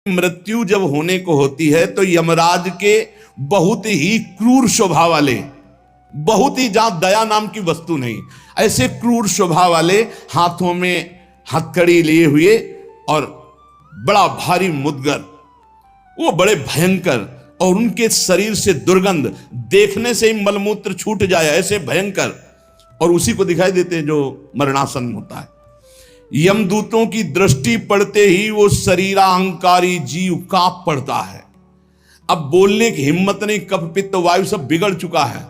मृत्यु जब होने को होती है तो यमराज के बहुत ही क्रूर स्वभाव वाले, बहुत ही जहां दया नाम की वस्तु नहीं, ऐसे क्रूर स्वभाव वाले हाथों में हथकड़ी लिए हुए और बड़ा भारी मुदगर, वो बड़े भयंकर, और उनके शरीर से दुर्गंध देखने से ही मलमूत्र छूट जाए ऐसे भयंकर, और उसी को दिखाई देते हैं जो मरणासन होता है। यमदूतों की दृष्टि पड़ते ही वो शरीराहंकारी जीव कांप पड़ता है। अब बोलने की हिम्मत नहीं, कफ पित्त वायु सब बिगड़ चुका है,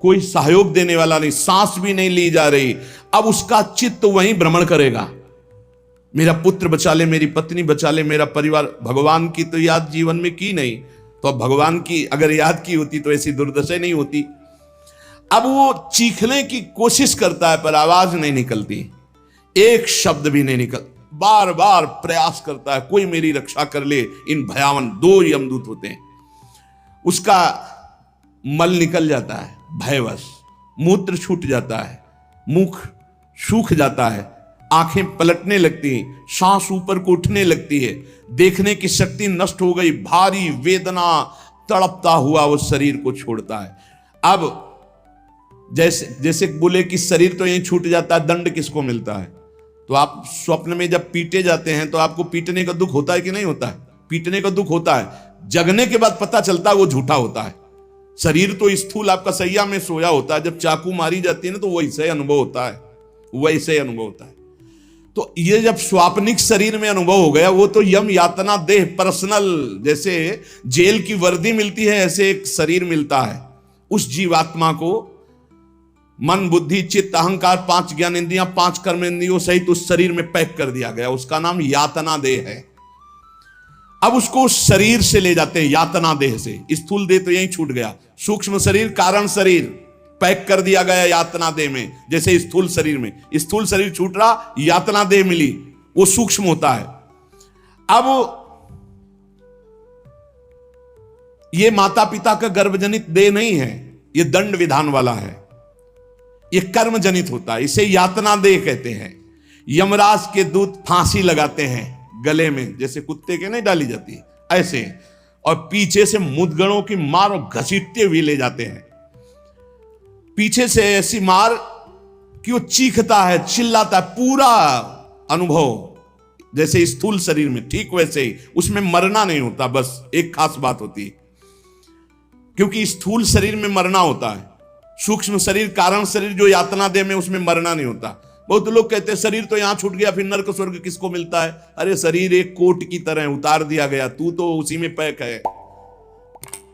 कोई सहयोग देने वाला नहीं, सांस भी नहीं ली जा रही। अब उसका चित्त वहीं भ्रमण करेगा, मेरा पुत्र बचा ले, मेरी पत्नी बचा ले, मेरा परिवार। भगवान की तो याद जीवन में की नहीं, तो अब भगवान की अगर याद की होती तो ऐसी दुर्दशा नहीं होती। अब वो चीखने की कोशिश करता है पर आवाज नहीं निकलती, एक शब्द भी नहीं निकल, बार बार प्रयास करता है कोई मेरी रक्षा कर ले। इन भयावन 2 यमदूत होते हैं, उसका मल निकल जाता है भयवश, मूत्र छूट जाता है, मुख सूख जाता है, आंखें पलटने लगती हैं, सांस ऊपर को उठने लगती है, देखने की शक्ति नष्ट हो गई, भारी वेदना तड़पता हुआ वो शरीर को छोड़ता है। अब जैसे जैसे बोले कि शरीर तो यहीं छूट जाता है, दंड किसको मिलता है? तो आप स्वप्न में जब पीटे जाते हैं तो आपको पीटने का दुख होता है कि नहीं होता है? पीटने का दुख होता है, जगने के बाद पता चलता है वो झूठा होता है। शरीर तो स्थूल आपका सैया में सोया होता है, जब चाकू मारी जाती है ना तो वैसे अनुभव होता है, वैसे अनुभव होता है। तो ये जब स्वाप्निक शरीर में अनुभव हो गया, वो तो यम यातना देह पर्सनल, जैसे जेल की वर्दी मिलती है ऐसे एक शरीर मिलता है उस जीवात्मा को। मन बुद्धि चित्त अहंकार 5 ज्ञान इंद्रियां 5 कर्म इंद्रियों सहित उस शरीर में पैक कर दिया गया, उसका नाम यातना देह है। अब उसको शरीर से ले जाते हैं यातना देह से, स्थूल देह तो यहीं छूट गया, सूक्ष्म शरीर कारण शरीर पैक कर दिया गया यातना देह में। जैसे स्थूल शरीर में, स्थूल शरीर छूट रहा, यातना देह मिली, वो सूक्ष्म होता है। अब ये माता पिता का गर्भजनित देह नहीं है, ये दंड विधान वाला है, ये कर्म जनित होता है, इसे यातना देह कहते हैं। यमराज के दूत फांसी लगाते हैं गले में, जैसे कुत्ते के नहीं डाली जाती ऐसे, और पीछे से मुदगरों की मार और घसीटते हुए ले जाते हैं। पीछे से ऐसी मार कि वो चीखता है, चिल्लाता है, पूरा अनुभव जैसे स्थूल शरीर में, ठीक वैसे ही उसमें मरना नहीं होता। बस एक खास बात होती है, क्योंकि स्थूल शरीर में मरना होता है, सूक्ष्म शरीर कारण शरीर जो यातना देह में, उसमें मरना नहीं होता। बहुत लोग कहते हैं शरीर तो यहां छूट गया, फिर नरक स्वर्ग किसको मिलता है? अरे शरीर एक कोट की तरह उतार दिया गया, तू तो उसी में पैक है,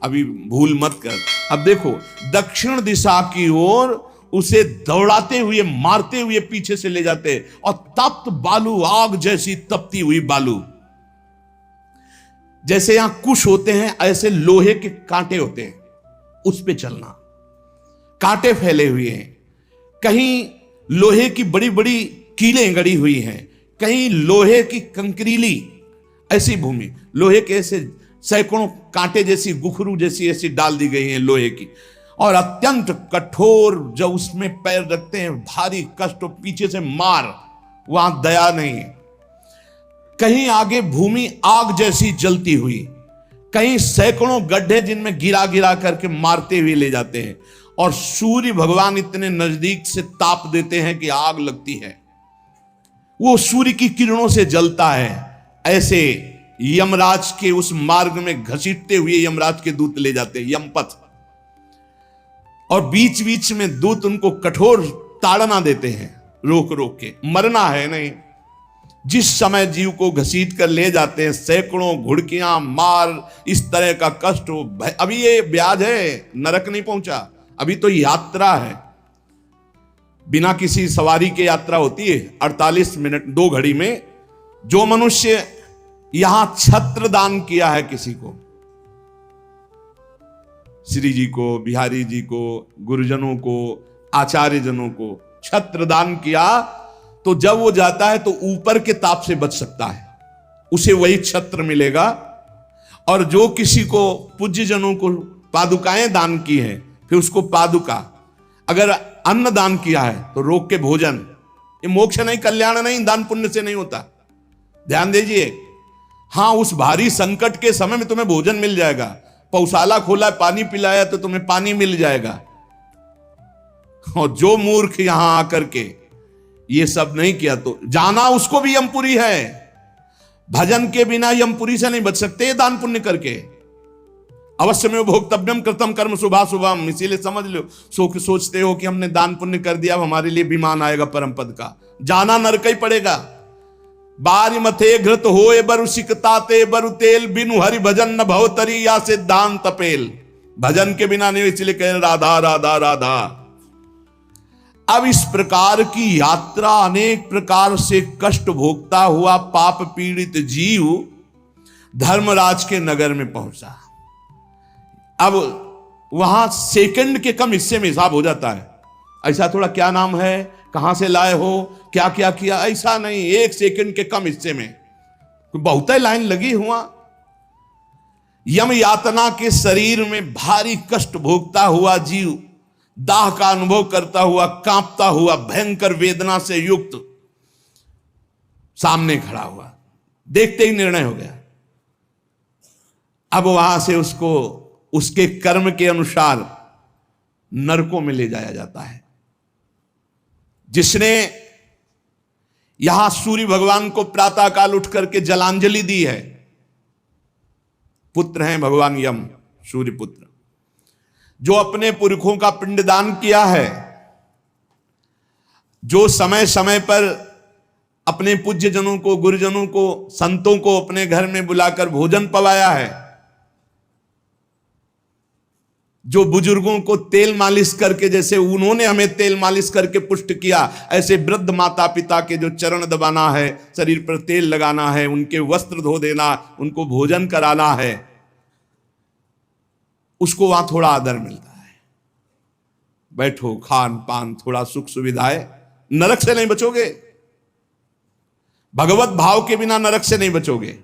अभी भूल मत कर। अब देखो दक्षिण दिशा की ओर उसे दौड़ाते हुए मारते हुए पीछे से ले जाते, और तप्त बालू, आग जैसी तपती हुई बालू, जैसे यहां कुश होते हैं ऐसे लोहे के कांटे होते हैं, उस पे चलना, कांटे फैले हुए हैं, कहीं लोहे की बड़ी बड़ी कीलें गड़ी हुई हैं, कहीं लोहे की कंकरीली ऐसी भूमि, लोहे के ऐसे सैकड़ों कांटे जैसी गुखरू जैसी ऐसी डाल दी गई हैं लोहे की, और अत्यंत कठोर, जब उसमें पैर रखते हैं भारी कष्ट, और पीछे से मार, वहां दया नहीं। कहीं आगे भूमि आग जैसी जलती हुई, कहीं सैकड़ों गड्ढे जिनमें गिरा गिरा करके मारते हुए ले जाते हैं, और सूर्य भगवान इतने नजदीक से ताप देते हैं कि आग लगती है, वो सूर्य की किरणों से जलता है। ऐसे यमराज के उस मार्ग में घसीटते हुए यमराज के दूत ले जाते हैं, यमपथ, और बीच बीच में दूत उनको कठोर ताड़ना देते हैं, रोक रोक के, मरना है नहीं। जिस समय जीव को घसीट कर ले जाते हैं, सैकड़ों घुड़कियां मार, इस तरह का कष्ट हो। अभी ये ब्याज है, नरक नहीं पहुंचा, अभी तो यात्रा है, बिना किसी सवारी के यात्रा होती है 48 मिनट 2 घड़ी में। जो मनुष्य यहां छत्र दान किया है किसी को, श्री जी को, बिहारी जी को, गुरुजनों को, आचार्य जनों को छत्र दान किया, तो जब वो जाता है तो ऊपर के ताप से बच सकता है, उसे वही छत्र मिलेगा। और जो किसी को पूज्य जनों को पादुकाएं दान की हैं, फिर उसको पादुका, अगर अन्न दान किया है तो रोक के भोजन। ये मोक्ष नहीं, कल्याण नहीं, दान पुण्य से नहीं होता, ध्यान दीजिए। हाँ, उस भारी संकट के समय में तुम्हें भोजन मिल जाएगा। पौशाला खोला, पानी पिलाया तो तुम्हें पानी मिल जाएगा। और जो मूर्ख यहां आकर के ये सब नहीं किया तो जाना उसको भी यमपुरी है। भजन के बिना यमपुरी से नहीं बच सकते, दान पुण्य करके। अवश्य में भोक्तव्यम कृतम कर्म शुभा शुभम, इसीलिए समझ लो, सोचते हो कि हमने दान पुण्य कर दिया, हमारे लिए विमान आएगा परम पद का। जाना नरक ही पड़ेगा। बारी मथे घृत होए बरु सिकताते बरु तेल, बिनु हरि भजन न भवतरी या सिद्धांत तपेल। भजन के बिना नहीं, इसलिए कह राधा राधा राधा। अब इस प्रकार की यात्रा, अनेक प्रकार से कष्ट भोगता हुआ पाप पीड़ित जीव धर्मराज के नगर में पहुंचा। अब वहां सेकंड के कम हिस्से में हिसाब हो जाता है। ऐसा थोड़ा क्या नाम है, कहां से लाए हो, क्या क्या किया, ऐसा नहीं। एक सेकंड के कम हिस्से में बहुत लाइन लगी हुआ। यम यातना के शरीर में भारी कष्ट भोगता हुआ जीव, दाह का अनुभव करता हुआ, कांपता हुआ, भयंकर वेदना से युक्त सामने खड़ा हुआ। देखते ही निर्णय हो गया। अब वहां से उसको उसके कर्म के अनुसार नरकों में ले जाया जाता है। जिसने यहां सूर्य भगवान को प्रातःकाल उठ करके जलांजलि दी है, पुत्र हैं भगवान यम, सूर्य पुत्र, जो अपने पुरखों का पिंडदान किया है, जो समय समय पर अपने पूज्य जनों को, गुरुजनों को, संतों को अपने घर में बुलाकर भोजन पवाया है, जो बुजुर्गों को तेल मालिश करके, जैसे उन्होंने हमें तेल मालिश करके पुष्ट किया, ऐसे वृद्ध माता पिता के जो चरण दबाना है, शरीर पर तेल लगाना है, उनके वस्त्र धो देना, उनको भोजन कराना है, उसको वहां थोड़ा आदर मिलता है। बैठो, खान पान, थोड़ा सुख सुविधाएं। नरक से नहीं बचोगे, भगवत भाव के बिना नरक से नहीं बचोगे।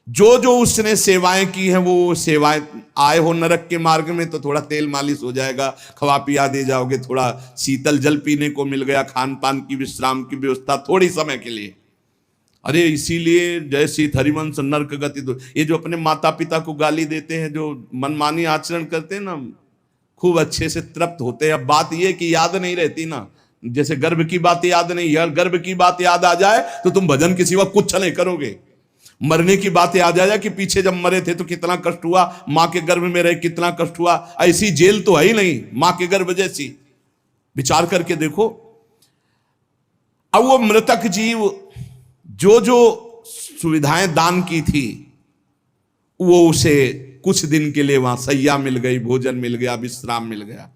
जो जो उसने सेवाएं की हैं, वो सेवाएं, आए हो नरक के मार्ग में तो थोड़ा तेल मालिश हो जाएगा, खवा पिया दे जाओगे, थोड़ा शीतल जल पीने को मिल गया, खान पान की, विश्राम की व्यवस्था थोड़ी समय के लिए। अरे इसीलिए जय सीत हरिवंश नरक गति। तो ये जो अपने माता पिता को गाली देते हैं, जो मनमानी आचरण करते हैं ना, खूब अच्छे से तृप्त होते हैं। अब बात ये कि याद नहीं रहती ना, जैसे गर्भ की बात याद नहीं, यार गर्भ की बात याद आ जाए तो तुम भजन के सिवा कुछ नहीं करोगे। मरने की बात याद आ जाए कि पीछे जब मरे थे तो कितना कष्ट हुआ, मां के गर्भ में रहे कितना कष्ट हुआ, ऐसी जेल तो है ही नहीं मां के गर्भ जैसी। विचार करके देखो। अब वो मृतक जीव जो जो सुविधाएं दान की थी, वो उसे कुछ दिन के लिए वहां सैया मिल गई, भोजन मिल गया, विश्राम मिल गया।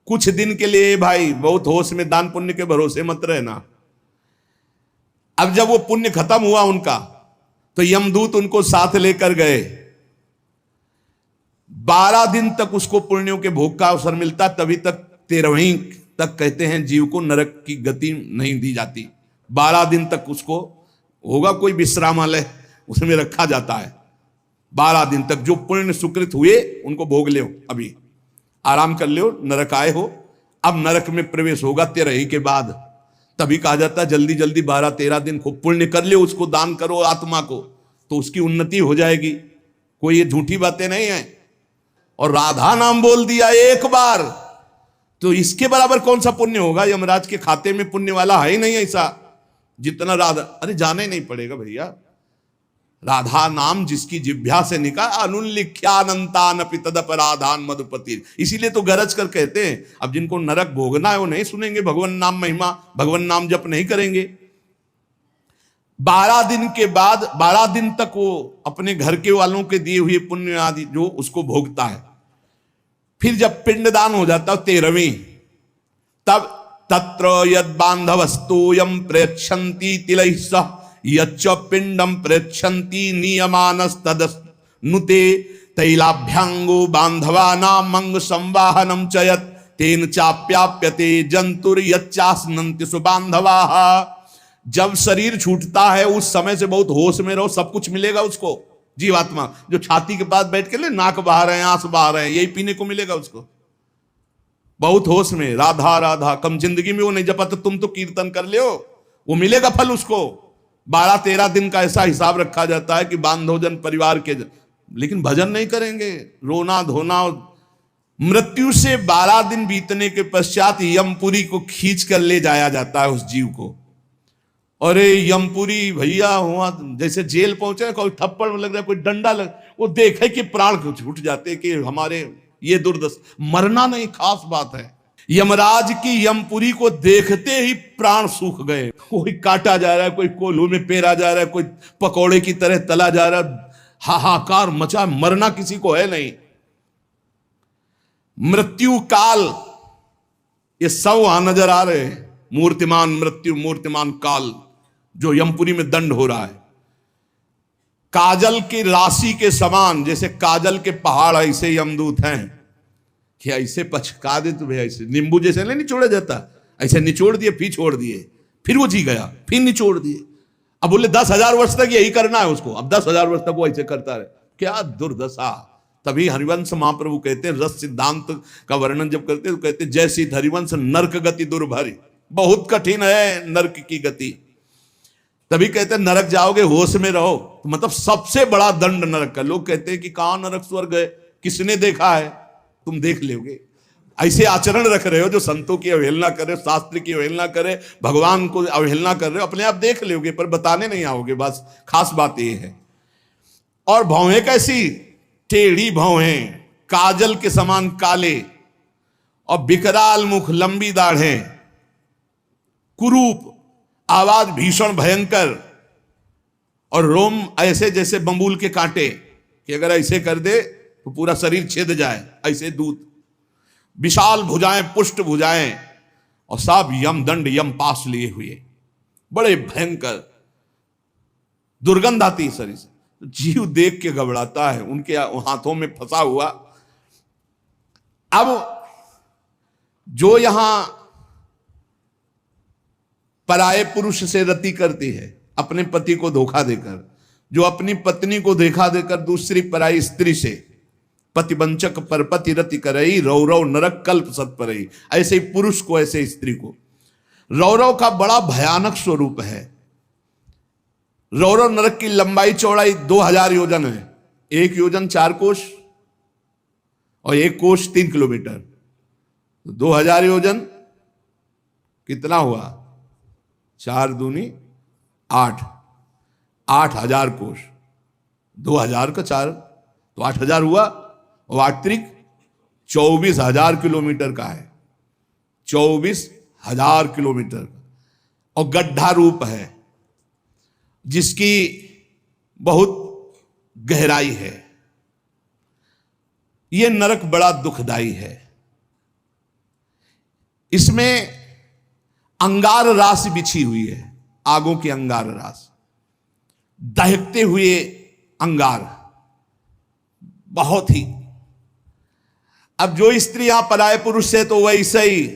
कुछ दिन के लिए भाई, बहुत होश में, दान पुण्य के भरोसे मत रहना। अब जब वो पुण्य खत्म हुआ उनका, तो यमदूत उनको साथ लेकर गए। 12 दिन तक उसको पुण्यों के भोग का अवसर मिलता, तभी तक 13वीं तक कहते हैं जीव को नरक की गति नहीं दी जाती। 12 दिन तक उसको होगा कोई विश्रामालय, उसमें रखा जाता है। 12 दिन तक जो पुण्य सुकृत हुए उनको भोग लो, अभी आराम कर लो, नरक आए हो। अब नरक में प्रवेश होगा 13वीं के बाद। तभी कहा जाता है जल्दी जल्दी 12-13 दिन खूब पुण्य कर ले, उसको दान करो आत्मा को, तो उसकी उन्नति हो जाएगी। कोई ये झूठी बातें नहीं है। और राधा नाम बोल दिया एक बार तो इसके बराबर कौन सा पुण्य होगा। यमराज के खाते में पुण्य वाला है ही नहीं ऐसा जितना राधा। अरे जाना ही नहीं पड़ेगा भैया। राधा नाम जिसकी जिह्वा से निकाल, अनुल्लिख्यानंतानपि तदपराधान मधुपति। इसीलिए तो गरज कर कहते हैं, अब जिनको नरक भोगना है वो नहीं सुनेंगे भगवान नाम महिमा, भगवान नाम जप नहीं करेंगे। 12 दिन के बाद, 12 दिन तक वो अपने घर के वालों के दिए हुए पुण्य आदि जो उसको भोगता है। फिर जब पिंडदान हो जाता है 13वीं, तब तत्र यद बांधवस्तोयम प्रेक्षन्ति तिलैः सह यच्च पिंडम प्रेक्षन्ति नियमानस्तदनुते तैलाभ्यांगो बांधवानां मंग संवाहनम चयत तेन चाप्याप्यते जंतुर यच्चास्नन्ति सुबांधवाः। जब शरीर छूटता है उस समय से बहुत होश में रहो, सब कुछ मिलेगा उसको। जीवात्मा जो छाती के पास बैठ के ले, नाक बहा रहे हैं, आंस बहा रहे हैं, यही पीने को मिलेगा उसको। बहुत होश में, राधा राधा। कम जिंदगी में वो नहीं जपा तो तुम तो कीर्तन कर ले, वो मिलेगा फल उसको। 12-13 दिन का ऐसा हिसाब रखा जाता है कि बांधोजन परिवार के लेकिन भजन नहीं करेंगे, रोना धोना। मृत्यु से 12 दिन बीतने के पश्चात यमपुरी को खींच कर ले जाया जाता है उस जीव को। अरे यमपुरी भैया हुआ जैसे जेल पहुंचे, कोई थप्पड़ लग रहा है, कोई डंडा लग, वो देखे कि प्राण छूट जाते कि हमारे ये दुर्दशा। मरना नहीं खास बात है, यमराज की यमपुरी को देखते ही प्राण सूख गए। कोई काटा जा रहा है, कोई कोल्हू में पेरा जा रहा है, कोई पकौड़े की तरह तला जा रहा है, हाहाकार मचा। मरना किसी को है नहीं। मृत्यु काल ये सब वहां नजर आ रहे हैं। मूर्तिमान मृत्यु, मूर्तिमान काल, जो यमपुरी में दंड हो रहा है। काजल की राशि के समान, जैसे काजल के पहाड़ ऐसे यमदूत हैं कि ऐसे पचका दे तो भैया, ऐसे नींबू जैसे नहीं निचोड़ा जाता, ऐसे निचोड़ दिए, फिर छोड़ दिए, फिर वो जी गया, फिर निचोड़ दिए। अब बोले 10,000 वर्ष तक यही करना है उसको, अब 10,000 वर्ष तक वो ऐसे करता रहे। क्या दुर्दशा। तभी हरिवंश महाप्रभु कहते हैं, रस सिद्धांत का वर्णन जब करते हैं तो कहते हैं, जैसी हरिवंश नरक गति दुर्भरी, बहुत कठिन है नरक की गति। तभी कहते हैं नरक जाओगे होश में रहो, तो मतलब सबसे बड़ा दंड नरक का। लोग कहते हैं कि कहां नरक स्वर्ग है, किसने देखा है, तुम देख लोगे। ऐसे आचरण रख रहे हो जो संतों की अवहेलना करे, शास्त्र की अवहेलना करे, भगवान को अवहेलना कर रहे हो, अपने आप देख लोगे पर बताने नहीं आओगे। बस खास बात ये है। और भौहें कैसी, टेढ़ी भौहें, काजल के समान काले, और विकराल मुख, लंबी दाढ़ें, कुरूप, आवाज भीषण भयंकर, और रोम ऐसे जैसे बंबूल के कांटे कि अगर ऐसे कर दे तो पूरा शरीर छेद जाए, ऐसे दूत। विशाल भुजाएं, पुष्ट भुजाएं, और सब यमदंड यम पास लिए हुए, बड़े भयंकर। दुर्गंध आती है शरीर से, जीव देख के घबराता है, उनके हाथों में फंसा हुआ। अब जो यहां पराये पुरुष से रति करती है, अपने पति को धोखा देकर, जो अपनी पत्नी को धोखा देकर दूसरी पराई स्त्री से, पतिवंचक परपति रति करई, रौरव नरक कल्प सत्परई। ऐसे ही पुरुष को, ऐसे स्त्री को। रौरव का बड़ा भयानक स्वरूप है। रौरव नरक की लंबाई चौड़ाई 2000 योजन है। 1 योजन 4 कोश और 1 कोश 3 किलोमीटर। 2000 योजन कितना हुआ, 4 दूनी 8, 8000 कोश। 2000 का 4 तो 8000 हुआ, और अतिरिक्त 24,000 किलोमीटर का है। 24,000 किलोमीटर का, और गड्ढा रूप है जिसकी बहुत गहराई है। यह नरक बड़ा दुखदाई है। इसमें अंगार रास बिछी हुई है, आगों की अंगार रास, दहकते हुए अंगार, बहुत ही। अब जो स्त्रियां पराये पुरुष से, तो वैसे ही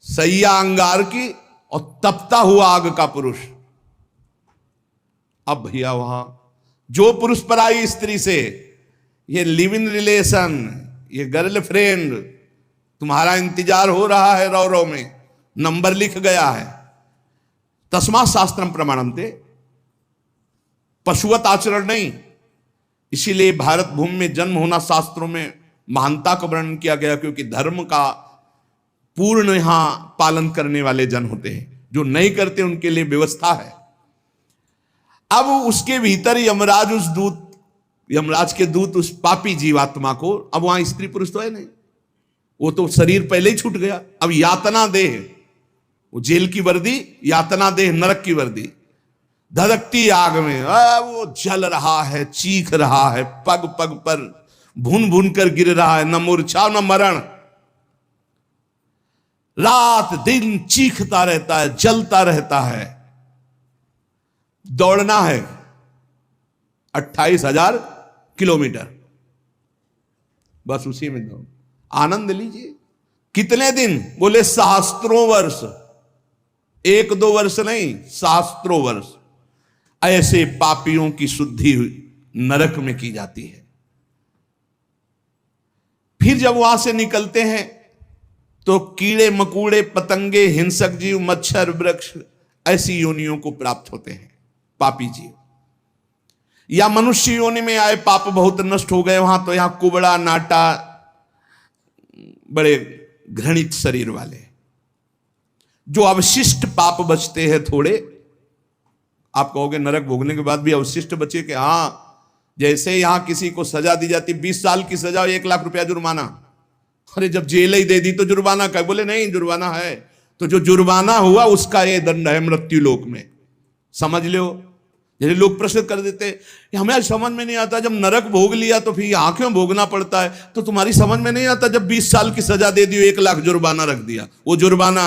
सैया अंगार की और तपता हुआ आग का पुरुष। अब भैया वहां जो पुरुष पराई स्त्री से, ये लिव इन रिलेशन, ये गर्लफ्रेंड, तुम्हारा इंतजार हो रहा है, रौरव में नंबर लिख गया है। तस्मात् शास्त्रम प्रमाणन्ते, पशुवत आचरण नहीं। इसीलिए भारत भूमि में जन्म होना शास्त्रों में महानता का वर्णन किया गया, क्योंकि धर्म का पूर्ण यहां पालन करने वाले जन होते हैं। जो नहीं करते उनके लिए व्यवस्था है। अब उसके भीतर यमराज उस दूत, यमराज के दूत उस पापी जीवात्मा को, अब वहां स्त्री पुरुष तो है नहीं, वो तो शरीर पहले ही छूट गया। अब यातना देह, वो जेल की वर्दी, यातना देह नरक की वर्दी, धधकती आग में वो जल रहा है, चीख रहा है, पग पग पर भून भून कर गिर रहा है, न मूर्छा न मरण, रात दिन चीखता रहता है, जलता रहता है। दौड़ना है 28,000 किलोमीटर, बस उसी में दौड़, आनंद लीजिए। कितने दिन, बोले सहस्त्रों वर्ष, 1-2 वर्ष नहीं, सहस्त्रों वर्ष। ऐसे पापियों की शुद्धि नरक में की जाती है। फिर जब वहां से निकलते हैं तो कीड़े मकोड़े, पतंगे, हिंसक जीव, मच्छर, वृक्ष, ऐसी योनियों को प्राप्त होते हैं। पापी जीव, या मनुष्य योनि में आए पाप बहुत नष्ट हो गए वहां, तो यहां कुबड़ा नाटा बड़े घृणित शरीर वाले, जो अवशिष्ट पाप बचते हैं थोड़े। आप कहोगे नरक भोगने के बाद भी अवशिष्ट बचे कि हां, जैसे यहां किसी को सजा दी जाती 20 साल की सजा और 1 लाख रुपया जुर्माना, अरे जब जेल ही दे दी तो जुर्माना का, बोले नहीं जुर्माना है, तो जो जुर्माना हुआ उसका ये दंड है मृत्यु लोक में, समझ लो। जैसे लोग प्रश्न कर देते हमें समझ में नहीं आता, जब नरक भोग लिया तो फिर यहां क्यों भोगना पड़ता है, तो तुम्हारी समझ में नहीं आता, जब 20 साल की सजा दे दी 1 लाख जुर्माना रख दिया, वो जुर्माना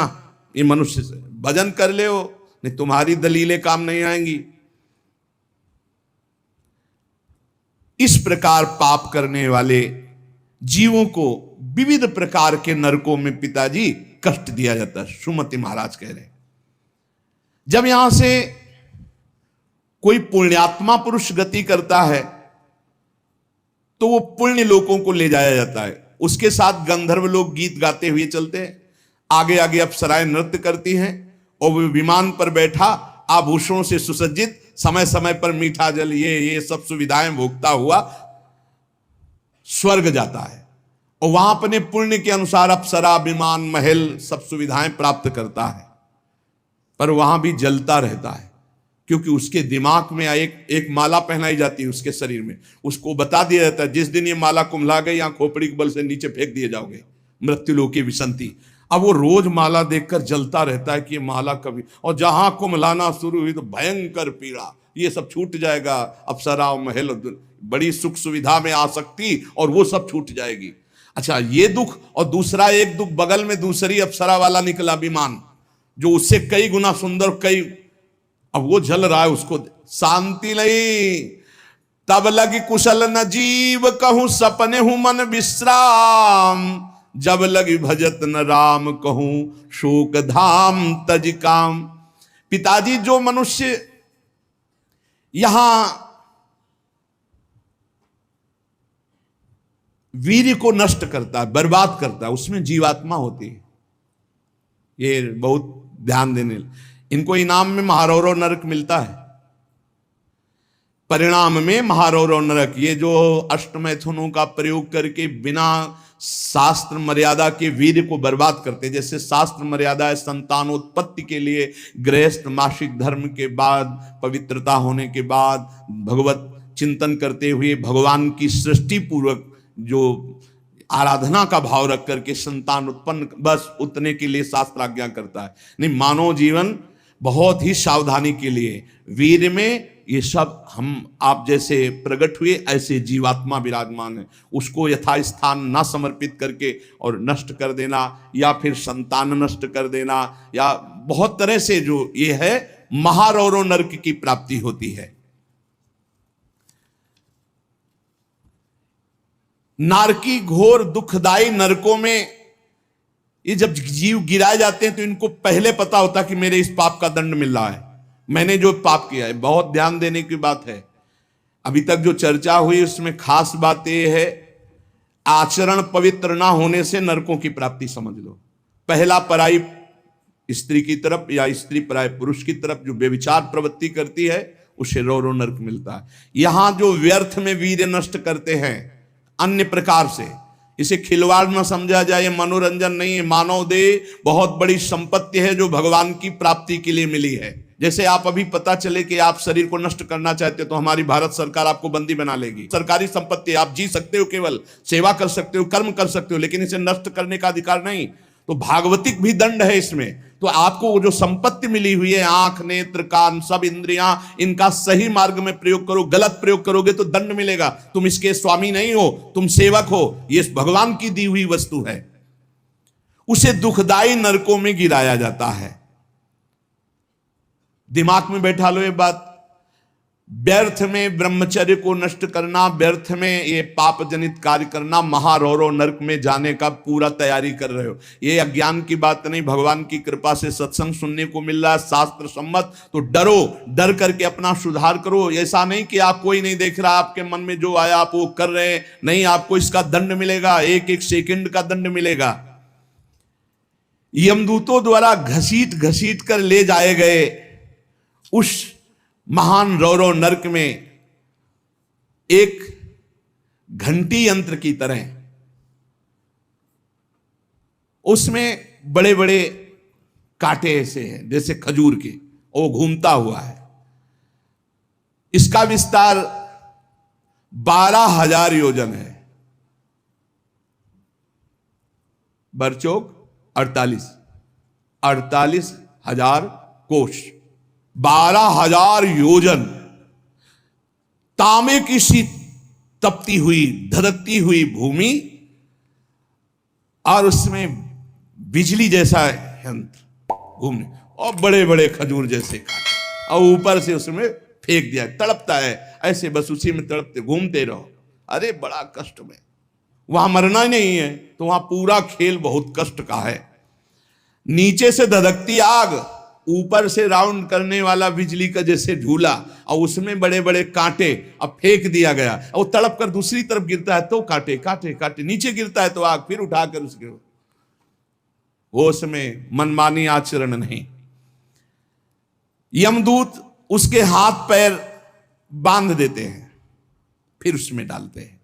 ये मनुष्य से भजन कर ले हो, नहीं तुम्हारी दलीलें काम नहीं आएंगी। इस प्रकार पाप करने वाले जीवों को विविध प्रकार के नरकों में पिताजी कष्ट दिया जाता है। सुमति महाराज कह रहे, जब यहां से कोई पुण्यात्मा पुरुष गति करता है तो वो पुण्य लोकों को ले जाया जाता है, उसके साथ गंधर्व लोग गीत गाते हुए चलते हैं, आगे आगे अप्सराएं नृत्य करती हैं, और वो विमान पर बैठा आभूषणों से सुसज्जित, समय समय पर मीठा जल ये सब सुविधाएं भोगता हुआ स्वर्ग जाता है, और वहां अपने पुण्य के अनुसार अप्सरा विमान महल सब सुविधाएं प्राप्त करता है, पर वहां भी जलता रहता है, क्योंकि उसके दिमाग में एक माला पहनाई जाती है उसके शरीर में, उसको बता दिया जाता है जिस दिन ये माला कुम्हला गई या खोपड़ी के बल से नीचे फेंक दिए जाओगे, मृत्यु लोक की विसंति। अब वो रोज माला देखकर जलता रहता है कि ये माला कभी, और जहां कुम्हलाना शुरू हुई तो भयंकर पीड़ा, ये सब छूट जाएगा, अप्सरा महल बड़ी सुख सुविधा में आ सकती और वो सब छूट जाएगी। अच्छा, ये दुख, और दूसरा एक दुख बगल में दूसरी अप्सरा वाला निकला विमान, जो उससे कई गुना सुंदर, कई, अब वो जल रहा है, उसको शांति नहीं। तब लगी कुशल न जीव कहूं सपने हूं मन विश्राम, जब लगी भजत न राम कहूं शोक धाम तज काम। पिताजी, जो मनुष्य यहां वीर को नष्ट करता है, बर्बाद करता है, उसमें जीवात्मा होती है, ये बहुत ध्यान देने, इनको इनाम में महारौरव नरक मिलता है, परिणाम में महारौरव नरक। ये जो अष्टमैथुनों का प्रयोग करके बिना शास्त्र मर्यादा के वीर को बर्बाद करते, जैसे शास्त्र मर्यादा है संतानोत्पत्ति के लिए, गृहस्थ मासिक धर्म के बाद, पवित्रता होने के बाद, भगवत चिंतन करते हुए भगवान की सृष्टि पूर्वक जो आराधना का भाव रख करके संतान उत्पन्न, बस उतने के लिए शास्त्र आज्ञा करता है। नहीं, मानव जीवन बहुत ही सावधानी के लिए, वीर में ये सब हम आप जैसे प्रकट हुए ऐसे जीवात्मा विराजमान है, उसको यथास्थान ना समर्पित करके और नष्ट कर देना, या फिर संतान नष्ट कर देना, या बहुत तरह से जो ये है महारौरव नरक की प्राप्ति होती है। नारकी घोर दुखदाई नरकों में ये जब जीव गिराए जाते हैं तो इनको पहले पता होता कि मेरे इस पाप का दंड मिल रहा है, मैंने जो पाप किया है। बहुत ध्यान देने की बात है, अभी तक जो चर्चा हुई उसमें खास बात यह है, आचरण पवित्र ना होने से नरकों की प्राप्ति समझ लो। पहला, पराई स्त्री की तरफ या स्त्री पराई पुरुष की तरफ जो व्यभिचार प्रवृत्ति करती है उसे रौरव नरक मिलता है। यहां जो व्यर्थ में वीर्य नष्ट करते हैं अन्य प्रकार से, इसे खिलवाड़ न समझा जाए, मनोरंजन नहीं है। मानव देह बहुत बड़ी संपत्ति है जो भगवान की प्राप्ति के लिए मिली है। जैसे आप अभी पता चले कि आप शरीर को नष्ट करना चाहते हो तो हमारी भारत सरकार आपको बंदी बना लेगी। सरकारी संपत्ति, आप जी सकते हो, केवल सेवा कर सकते हो, कर्म कर सकते हो, लेकिन इसे नष्ट करने का अधिकार नहीं। तो भागवतिक भी दंड है इसमें। तो आपको जो संपत्ति मिली हुई है, आंख, नेत्र, कान, सब इंद्रियां, इनका सही मार्ग में प्रयोग करो। गलत प्रयोग करोगे तो दंड मिलेगा। तुम इसके स्वामी नहीं हो, तुम सेवक हो। ये भगवान की दी हुई वस्तु है, उसे दुखदाई नरकों में गिराया जाता है। दिमाग में बैठा लो ये बात। व्यर्थ में ब्रह्मचर्य को नष्ट करना, व्यर्थ में ये पाप जनित कार्य करना, महारौरव नरक में जाने का पूरा तैयारी कर रहे हो। ये अज्ञान की बात नहीं, भगवान की कृपा से सत्संग सुनने को मिल रहा है, शास्त्र सम्मत। तो डरो, डर करके अपना सुधार करो। ऐसा नहीं कि आप कोई नहीं देख रहा, आपके मन में जो आया आप वो कर रहे हैं, नहीं, आपको इसका दंड मिलेगा, एक एक सेकंड का दंड मिलेगा। यमदूतों द्वारा घसीट घसीट कर ले जाए गए उस महान रौरव नरक में एक घंटी यंत्र की तरह उसमें बड़े बड़े कांटे ऐसे हैं जैसे खजूर के, वो घूमता हुआ है। इसका विस्तार 12,000 योजन है। बरचौक 48,000 कोष, 12,000 योजन। तांबे की सी तपती हुई धधकती हुई भूमि और उसमें बिजली जैसा यंत्र घूमने और बड़े बड़े खजूर जैसे कांटे, और ऊपर से उसमें फेंक दिया, तड़पता है ऐसे, बस उसी में तड़पते घूमते रहो। अरे बड़ा कष्ट में, वहां मरना नहीं है तो वहां पूरा खेल बहुत कष्ट का है। नीचे से धधकती आग, ऊपर से राउंड करने वाला बिजली का जैसे झूला, और उसमें बड़े बड़े कांटे, अब फेंक दिया गया और वो तड़प कर दूसरी तरफ गिरता है तो कांटे कांटे कांटे, नीचे गिरता है तो आग, फिर उठाकर उसके वो उसमें मनमानी आचरण नहीं। यमदूत उसके हाथ पैर बांध देते हैं, फिर उसमें डालते हैं।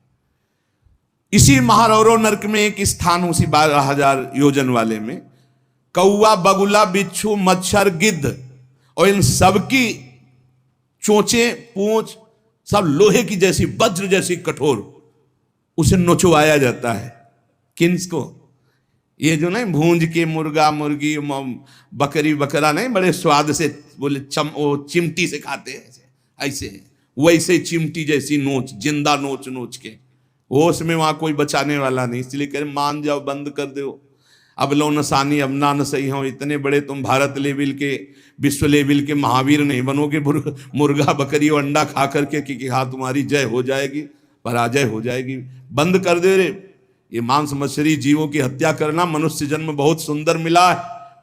इसी महारौरव नरक में एक स्थान, उसी 12,000 योजन वाले में, कौआ, बगुला, बिच्छू, मच्छर, गिद्ध और इन सबकी चोंचे, पूंछ सब लोहे की जैसी, वज्र जैसी कठोर, उसे नोचवाया जाता है। किसको? ये जो नहीं भूंज के मुर्गा मुर्गी बकरी बकरा नहीं बड़े स्वाद से बोले चिमटी से खाते हैं ऐसे, वैसे चिमटी जैसी नोच, जिंदा नोच नोच के, वो उसमें वहां कोई बचाने वाला नहीं। इसलिए कह मान जाओ, बंद कर दो, अब लो नसानी अब ना न सही हो। इतने बड़े तुम भारत लेवल के, विश्व लेवल के महावीर नहीं बनोगे मुर्गा बकरी और अंडा खा करके कि हाँ तुम्हारी जय हो जाएगी, पराजय हो जाएगी। बंद कर दे रे। ये मांस मछली जीवों की हत्या करना, मनुष्य जन्म बहुत सुंदर मिला है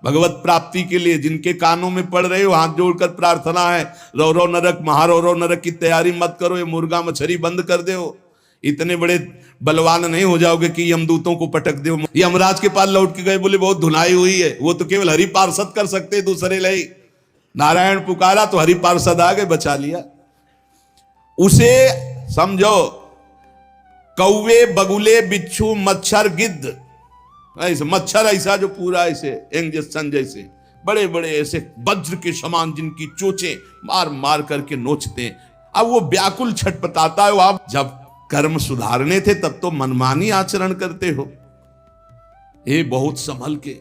भगवत प्राप्ति के लिए। जिनके कानों में पड़ रहे हो हाथ जोड़कर प्रार्थना है, रौरव नरक महारौरव नरक की तैयारी मत करो, ये मुर्गा मछली बंद कर दो। इतने बड़े बलवान नहीं हो जाओगे कि यमदूतों को पटक दो। यमराज के पास लौट के गए, बोले बहुत धुनाई हुई है, वो तो केवल हरि पार्षद कर सकते, दूसरे ले नारायण पुकारा तो हरि पार्षद आ गए, बचा लिया उसे। समझो, कौवे, बगुले, बिच्छू, मच्छर, गिद्ध, ऐसे मच्छर ऐसा जो पूरा ऐसे इंजेक्शन जैसे बड़े बड़े ऐसे वज्र के समान, जिनकी चोंचे मार मार करके नोचते हैं। अब वो व्याकुल छटपटाता है। आप जब कर्म सुधारने थे तब तो मनमानी आचरण करते हो। ये बहुत संभल के,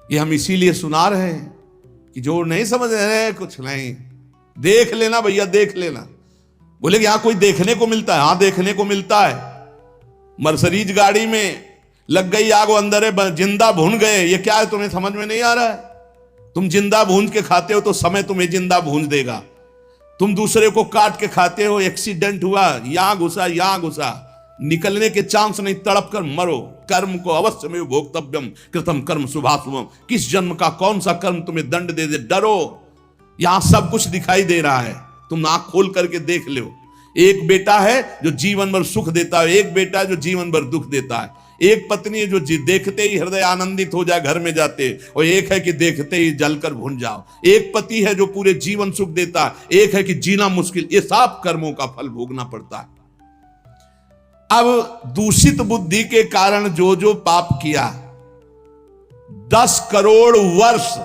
ये हम इसीलिए सुना रहे हैं कि जो नहीं समझ रहे कुछ नहीं, देख लेना भैया, देख लेना। बोले कि यहां कोई देखने को मिलता है? हाँ देखने को मिलता है। मर्सरीज गाड़ी में लग गई आग, अंदर है, जिंदा भून गए। ये क्या है तुम्हें समझ में नहीं आ रहा है? तुम जिंदा भून के खाते हो तो समय तुम्हें जिंदा भून देगा। तुम दूसरे को काट के खाते हो, एक्सीडेंट हुआ, यहां घुसा, निकलने के चांस नहीं, तड़प कर मरो। कर्म को अवश्य में भोक्तव्यम कृतम कर्म शुभाशुभम। किस जन्म का कौन सा कर्म तुम्हें दंड दे दे, डरो। यहां सब कुछ दिखाई दे रहा है, तुम आंख खोल करके देख लो। एक बेटा है जो जीवन भर सुख देता है, एक बेटा है जो जीवन भर दुख देता है। एक पत्नी है जो देखते ही हृदय आनंदित हो जाए घर में जाते, और एक है कि देखते ही जलकर भुन जाओ। एक पति है जो पूरे जीवन सुख देता है, एक है कि जीना मुश्किल। ये सब कर्मों का फल भोगना पड़ता है। अब दूषित बुद्धि के कारण जो जो पाप किया, 10 करोड़ वर्ष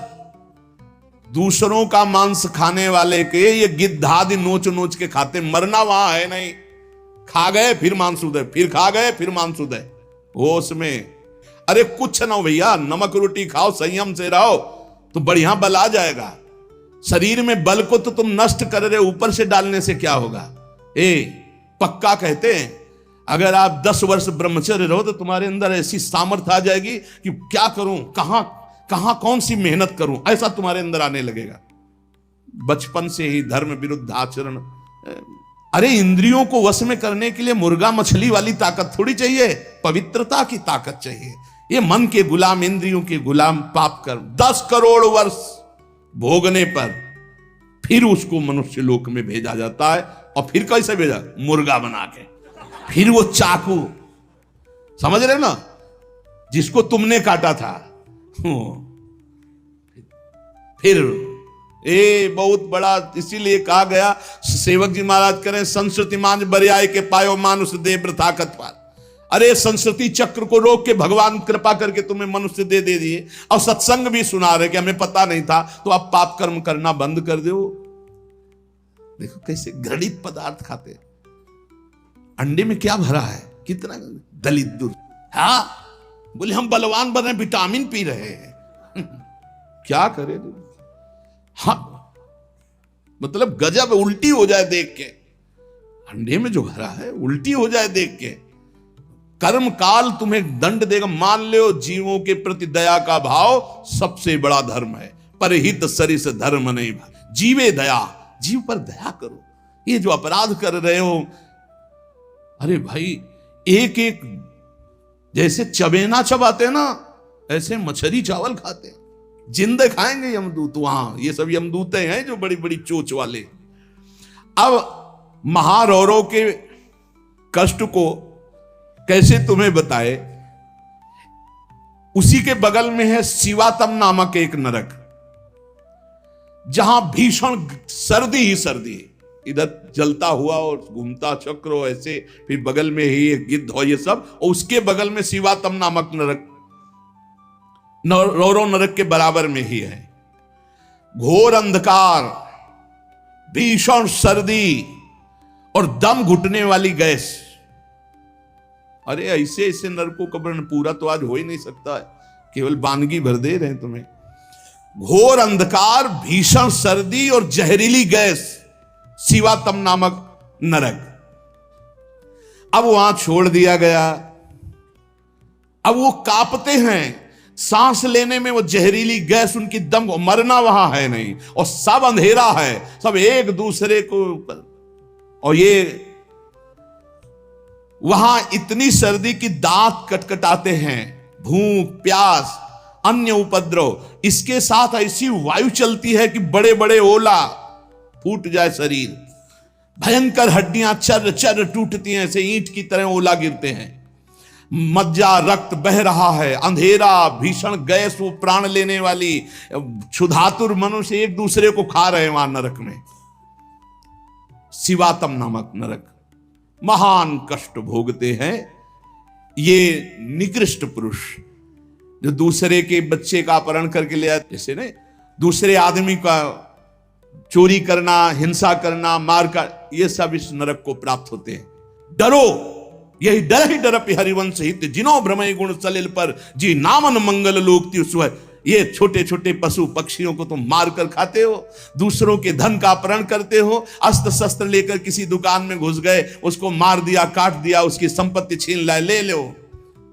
दूसरों का मांस खाने वाले के ये गिद्धादि नोच नोच के खाते, मरना वहां है नहीं। खा गए फिर मांस उदय, फिर खा गए फिर मांस उदय, होश में। अरे कुछ ना हो भैया, नमक रोटी खाओ, संयम से रहो तो बढ़िया बल आ जाएगा। शरीर में बल को तो तुम नष्ट कर रहे, ऊपर से डालने से क्या होगा? पक्का कहते हैं अगर आप 10 वर्ष ब्रह्मचर्य रहो तो तुम्हारे अंदर ऐसी सामर्थ्य आ जाएगी कि क्या करूं, कहां कौन सी मेहनत करूं, ऐसा तुम्हारे अंदर आने लगेगा। बचपन से ही धर्म विरुद्ध आचरण। अरे इंद्रियों को वश में करने के लिए मुर्गा मछली वाली ताकत थोड़ी चाहिए, पवित्रता की ताकत चाहिए। ये मन के गुलाम, इंद्रियों के गुलाम पाप कर 10 करोड़ वर्ष भोगने पर फिर उसको मनुष्य लोक में भेजा जाता है। और फिर कैसे भेजा? मुर्गा बना के। फिर वो चाकू, समझ रहे ना, जिसको तुमने काटा था, फिर बहुत बड़ा, इसीलिए कहा गया सेवक जी महाराज करें संस्कृति मान बरियाए के पायो मानुष दे ताकत पार। अरे संस्कृति चक्र को रोक के भगवान कृपा करके तुम्हें मनुष्य दे दिए, और सत्संग भी सुना रहे कि हमें पता नहीं था, तो आप पाप कर्म करना बंद कर दो। देखो कैसे घृणित पदार्थ खाते। अंडे में क्या भरा है, कितना दलित दूर। हाँ बोले हम बलवान बन रहे, विटामिन पी रहे हैं। क्या करे। हाँ मतलब गजब, उल्टी हो जाए देख के। अंडे में जो भरा है उल्टी हो जाए देख के। कर्म काल तुम्हें दंड देगा। मान लो जीवों के प्रति दया का भाव सबसे बड़ा धर्म है। परहित सरिस धर्म नहीं, जीवे दया, जीव पर दया करो। ये जो अपराध कर रहे हो, अरे भाई एक एक जैसे चबेना चबाते ना, ऐसे मछली चावल खाते हैं। जिंदे खाएंगे यमदूत वहां, ये सब यमदूते हैं जो बड़ी बड़ी चोच वाले। अब महारौरों के कष्ट को कैसे तुम्हें बताए। उसी के बगल में है शिवातम नामक एक नरक, जहां भीषण सर्दी ही सर्दी, इधर जलता हुआ और घूमता चक्र हो ऐसे, फिर बगल में ही एक गिद्ध हो, ये सब, और उसके बगल में शिवातम नामक नरक रौरव नरक के बराबर में ही है। घोर अंधकार, भीषण सर्दी और दम घुटने वाली गैस। अरे ऐसे ऐसे नरकों का वर्णन पूरा तो आज हो ही नहीं सकता है, केवल बानगी भर दे रहे हैं तुम्हें। घोर अंधकार, भीषण सर्दी और जहरीली गैस, शिवातम नामक नरक। अब वहां छोड़ दिया गया। अब वो कांपते हैं, सांस लेने में वो जहरीली गैस उनकी दम, मरना वहां है नहीं, और सब अंधेरा है, सब एक दूसरे को। और ये वहां इतनी सर्दी की दांत कटकटाते हैं, भूख प्यास अन्य उपद्रव, इसके साथ ऐसी वायु चलती है कि बड़े बड़े ओला, फूट जाए शरीर, भयंकर हड्डियां चर चर टूटती हैं, ऐसे ईंट की तरह ओला गिरते हैं, मज्जा रक्त बह रहा है, अंधेरा, भीषण गैस, वो प्राण लेने वाली, क्षुधातुर मनुष्य एक दूसरे को खा रहे हैं वहां नरक में। शिवातम नामक नरक, महान कष्ट भोगते हैं ये निकृष्ट पुरुष जो दूसरे के बच्चे का अपहरण करके ले आते, जैसे ने दूसरे आदमी का चोरी करना, हिंसा करना, मार का, ये सब इस नरक को प्राप्त होते हैं। डरो, यही डर ही डर हरिवंश हित, जिनो भ्रमय गुण सलिल पर, जी नामन मंगल लोक त्युस्व। ये छोटे छोटे पशु पक्षियों को तुम मार कर खाते हो, दूसरों के धन का अपहरण करते हो, अस्त्र शस्त्र लेकर किसी दुकान में घुस गए, उसको मार दिया, काट दिया, उसकी संपत्ति छीन लाए, ले लो,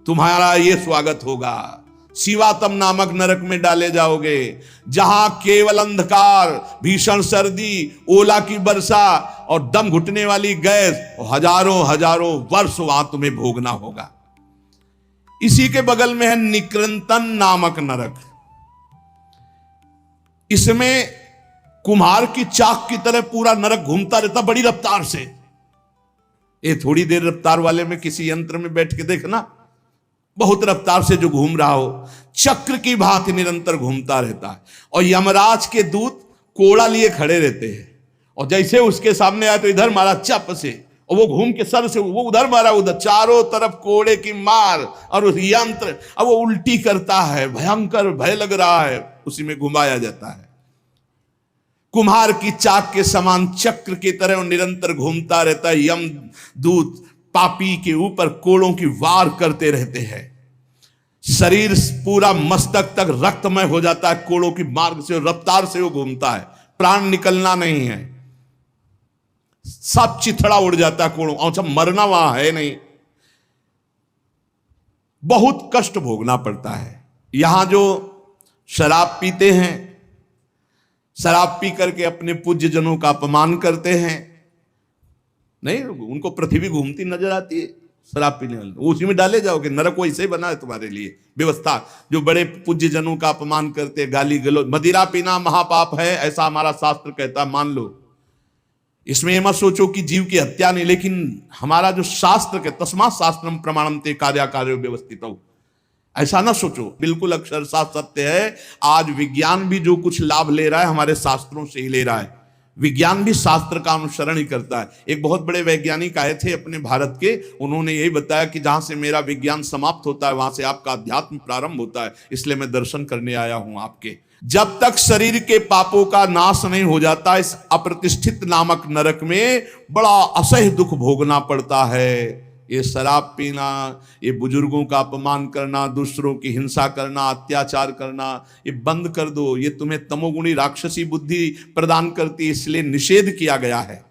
तुम्हारा ये स्वागत होगा। शिवातम नामक नरक में डाले जाओगे, जहां केवल अंधकार, भीषण सर्दी, ओला की वर्षा और दम घुटने वाली गैस, और हजारों हजारों वर्ष वहां तुम्हें भोगना होगा। इसी के बगल में है निकृंतन नामक नरक। इसमें कुम्हार की चाक की तरह पूरा नरक घूमता रहता बड़ी रफ्तार से। ये थोड़ी देर रफ्तार वाले में किसी यंत्र में बैठ के देखना, बहुत रफ्तार से जो घूम रहा हो, चक्र की भांति निरंतर घूमता रहता है। और यमराज के दूत कोड़ा लिए खड़े रहते हैं, और जैसे उसके सामने आए तो इधर मारा चप से, और वो घूम के सर से वो उधर मारा, उधर, चारों तरफ कोड़े की मार, और उस यंत्र, अब वो उल्टी करता है, भयंकर भय लग रहा है, उसी में घुमाया जाता है। कुम्हार की चाक के समान चक्र की तरह निरंतर घूमता रहता है। यम दूत पापी के ऊपर कोड़ों की वार करते रहते हैं। शरीर पूरा मस्तक तक रक्तमय हो जाता है कोड़ों की मार्ग से, रफ्तार से वो घूमता है, प्राण निकलना नहीं है, सब चिथड़ा उड़ जाता है कोड़ों, और सब मरना वहां है नहीं। बहुत कष्ट भोगना पड़ता है। यहां जो शराब पीते हैं, शराब पी करके अपने पूज्य जनों का अपमान करते हैं, नहीं उनको पृथ्वी घूमती नजर आती है शराब पीने वाले, उसी में डाले जाओगे। नरक वैसे ही बना है तुम्हारे लिए व्यवस्था। जो बड़े पूज्य जनों का अपमान करते, गाली गलौज, मदिरा पीना महापाप है, ऐसा हमारा शास्त्र कहता है, मान लो। इसमें ये मत सोचो कि जीव की हत्या नहीं, लेकिन हमारा जो शास्त्र के तस्मात् शास्त्रम प्रमाणम ते कार्याकार्यो व्यवस्थित हो, ऐसा ना सोचो, बिल्कुल अक्षरशः सत्य है। आज विज्ञान भी जो कुछ लाभ ले रहा है हमारे शास्त्रों से ही ले रहा है। विज्ञान भी शास्त्र का अनुसरण ही करता है। एक बहुत बड़े वैज्ञानिक आए थे अपने भारत के, उन्होंने यही बताया कि जहां से मेरा विज्ञान समाप्त होता है वहां से आपका अध्यात्म प्रारंभ होता है, इसलिए मैं दर्शन करने आया हूं आपके। जब तक शरीर के पापों का नाश नहीं हो जाता, इस अप्रतिष्ठित नामक नरक में बड़ा असह्य दुख भोगना पड़ता है। ये शराब पीना, ये बुजुर्गों का अपमान करना, दूसरों की हिंसा करना, अत्याचार करना, ये बंद कर दो। ये तुम्हें तमोगुणी राक्षसी बुद्धि प्रदान करती है, इसलिए निषेध किया गया है।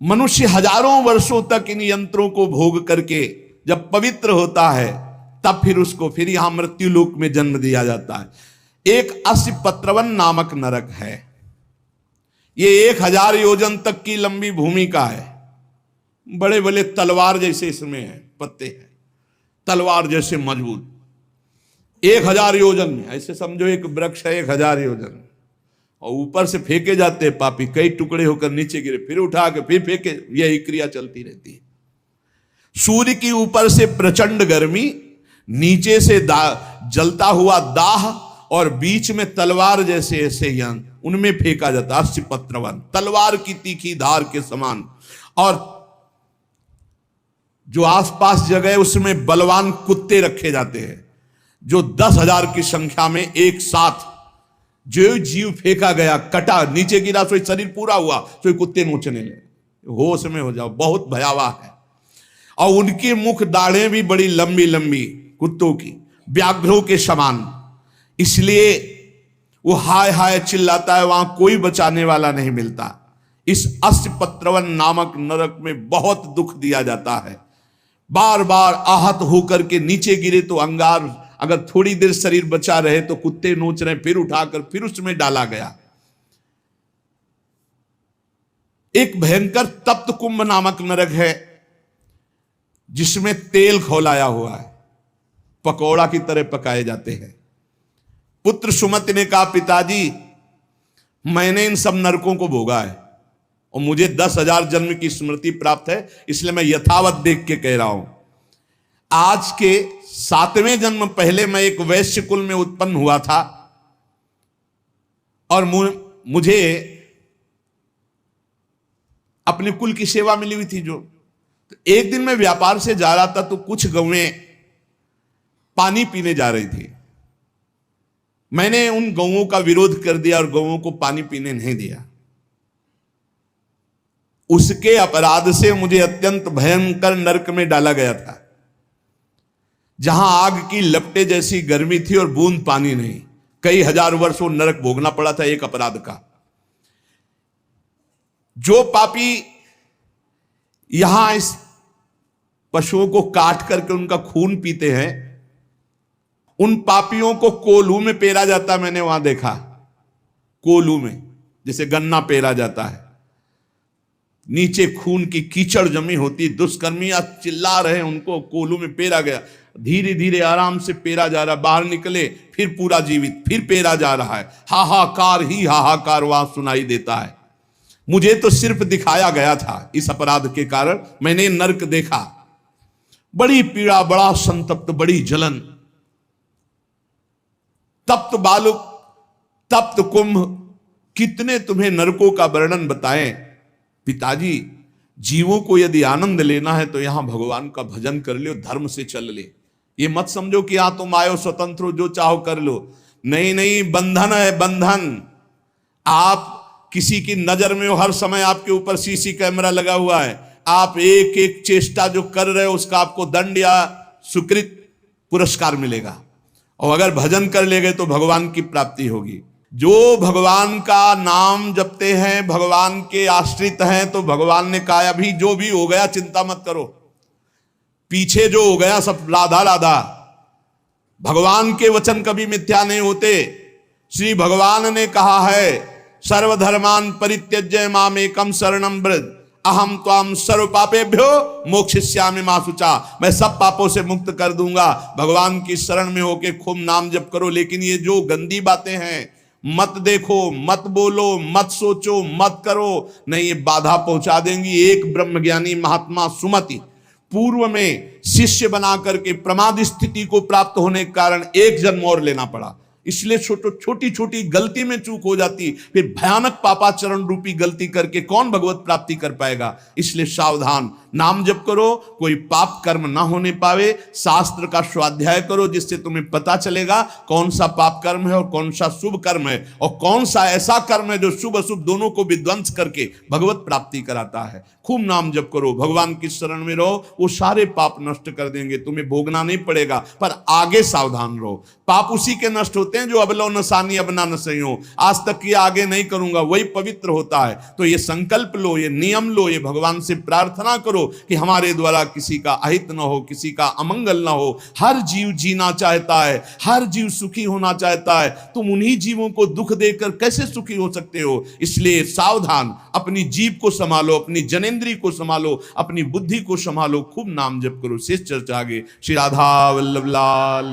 मनुष्य हजारों वर्षों तक इन यंत्रों को भोग करके जब पवित्र होता है, तब फिर उसको फिर यहां मृत्यु लोक में जन्म दिया जाता है। एक अस्पत्रवन नामक नरक है। ये 1000 योजन तक की लंबी भूमि का है। बड़े बड़े तलवार जैसे इसमें है, पत्ते हैं तलवार जैसे मजबूत। 1000 योजन में, ऐसे समझो एक वृक्ष है 1000 योजन, और ऊपर से फेंके जाते हैं पापी, कई टुकड़े होकर नीचे गिरे, फिर उठा के फिर फेंके, यही क्रिया चलती रहती है। सूर्य की ऊपर से प्रचंड गर्मी, नीचे से जलता हुआ दाह, और बीच में तलवार जैसे ऐसे यंत्र, उनमें फेंका जाता। अस्पत्रवन, तलवार की तीखी धार के समान। और जो आसपास जगह है उसमें बलवान कुत्ते रखे जाते हैं, जो 10,000 की संख्या में एक साथ जो जीव फेंका गया, कटा, नीचे गिरा, तो शरीर पूरा हुआ, तो कुत्ते नोचने लगे। होश में हो जाओ, बहुत भयावह है। और उनके मुख दाढ़ें भी बड़ी लंबी लंबी, कुत्तों की, व्याघ्रों के समान, इसलिए वो हाय हाय चिल्लाता है, वहां कोई बचाने वाला नहीं मिलता। इस अस्पत्रवन नामक नरक में बहुत दुख दिया जाता है। बार बार आहत होकर के नीचे गिरे तो अंगार, अगर थोड़ी देर शरीर बचा रहे तो कुत्ते नोच रहे, फिर उठाकर फिर उसमें डाला गया। एक भयंकर तप्त कुंभ नामक नरक है, जिसमें तेल खौलाया हुआ है, पकौड़ा की तरह पकाए जाते हैं। पुत्र सुमति ने कहा, पिताजी मैंने इन सब नरकों को भोगा है और मुझे 10,000 जन्म की स्मृति प्राप्त है, इसलिए मैं यथावत देख के कह रहा हूं। आज के 7वें जन्म पहले मैं एक वैश्य कुल में उत्पन्न हुआ था, और मुझे अपने कुल की सेवा मिली हुई थी। जो तो एक दिन मैं व्यापार से जा रहा था, तो कुछ गौएं पानी पीने जा रही थी। मैंने उन गौओं का विरोध कर दिया और गौओं को पानी पीने नहीं दिया। उसके अपराध से मुझे अत्यंत भयंकर नरक में डाला गया था, जहां आग की लपटे जैसी गर्मी थी और बूंद पानी नहीं। कई हजार वर्ष वो नरक भोगना पड़ा था एक अपराध का। जो पापी यहां इस पशुओं को काट करके उनका खून पीते हैं, उन पापियों को कोलू में पेरा जाता। मैंने वहां देखा, कोलू में जैसे गन्ना पेरा जाता है, नीचे खून की कीचड़ जमी होती। दुष्कर्मियां चिल्ला रहे, उनको कोलू में पेरा गया। धीरे धीरे आराम से पेरा जा रहा, बाहर निकले फिर पूरा जीवित, फिर पेरा जा रहा है। हाहाकार ही हाहाकार वहां सुनाई देता है। मुझे तो सिर्फ दिखाया गया था, इस अपराध के कारण मैंने नरक देखा। बड़ी पीड़ा, बड़ा संतप्त, बड़ी जलन। तप्त बालुक, तप्त कुंभ, कितने तुम्हें नरकों का वर्णन बताएं। पिताजी, जीवों को यदि आनंद लेना है तो यहां भगवान का भजन कर लो, धर्म से चल ले। ये मत समझो कि यहां तुम आयो स्वतंत्र हो, जो चाहो कर लो। नहीं नहीं, बंधन है बंधन। आप किसी की नजर में हो, हर समय आपके ऊपर सीसी कैमरा लगा हुआ है। आप एक एक चेष्टा जो कर रहे हो उसका आपको दंड या सुकृत पुरस्कार मिलेगा। और अगर भजन कर ले गए तो भगवान की प्राप्ति होगी। जो भगवान का नाम जपते हैं, भगवान के आश्रित हैं, तो भगवान ने कहा अभी जो भी हो गया चिंता मत करो, पीछे जो हो गया सब राधा राधा। भगवान के वचन कभी मिथ्या नहीं होते। श्री भगवान ने कहा है, सर्वधर्मान परित्यज्य मामेकम शरणं व्रज, अहम त्वाम सर्व पापेभ्यो मोक्षयिष्यामि मा शुचा। मैं सब पापों से मुक्त कर दूंगा। भगवान की शरण में होके खूब नाम जप करो। लेकिन ये जो गंदी बातें हैं, मत देखो, मत बोलो, मत सोचो, मत करो, नहीं, ये बाधा पहुंचा देंगी। एक ब्रह्मज्ञानी महात्मा सुमति पूर्व में शिष्य बना करके प्रमाद स्थिति को प्राप्त होने के कारण एक जन्म और लेना पड़ा। इसलिए छोटी छोटी गलती में चूक हो जाती, फिर भयानक पापाचरण रूपी गलती करके कौन भगवत प्राप्ति कर पाएगा। इसलिए सावधान, नाम जप करो, कोई पाप कर्म ना होने पावे। शास्त्र का स्वाध्याय करो, जिससे तुम्हें पता चलेगा कौन सा पाप कर्म है और कौन सा शुभ कर्म है, और कौन सा ऐसा कर्म है जो शुभ अशुभ दोनों को विध्वंस करके भगवत प्राप्ति कराता है। खूब नाम जप करो, भगवान की शरण में रहो, वो सारे पाप नष्ट कर देंगे, तुम्हें भोगना नहीं पड़ेगा। पर आगे सावधान रहो, पाप उसी के नष्ट होते हैं जो अबलो नसानी अबना न सही। आज तक ये आगे नहीं करूंगा, वही पवित्र होता है। तो ये संकल्प लो, ये नियम लो, ये भगवान से प्रार्थना करो कि हमारे द्वारा किसी का अहित न हो, किसी का अमंगल न हो। हर जीव जीना चाहता है, हर जीव सुखी होना चाहता है। तुम उन्हीं जीवों को दुख देकर कैसे सुखी हो सकते हो। इसलिए सावधान, अपनी जीव को संभालो, अपनी जनेंद्री को संभालो, अपनी बुद्धि को संभालो, खूब नाम जप करो। शेष चर्चा आगे। श्री राधा वल्लभ लाल।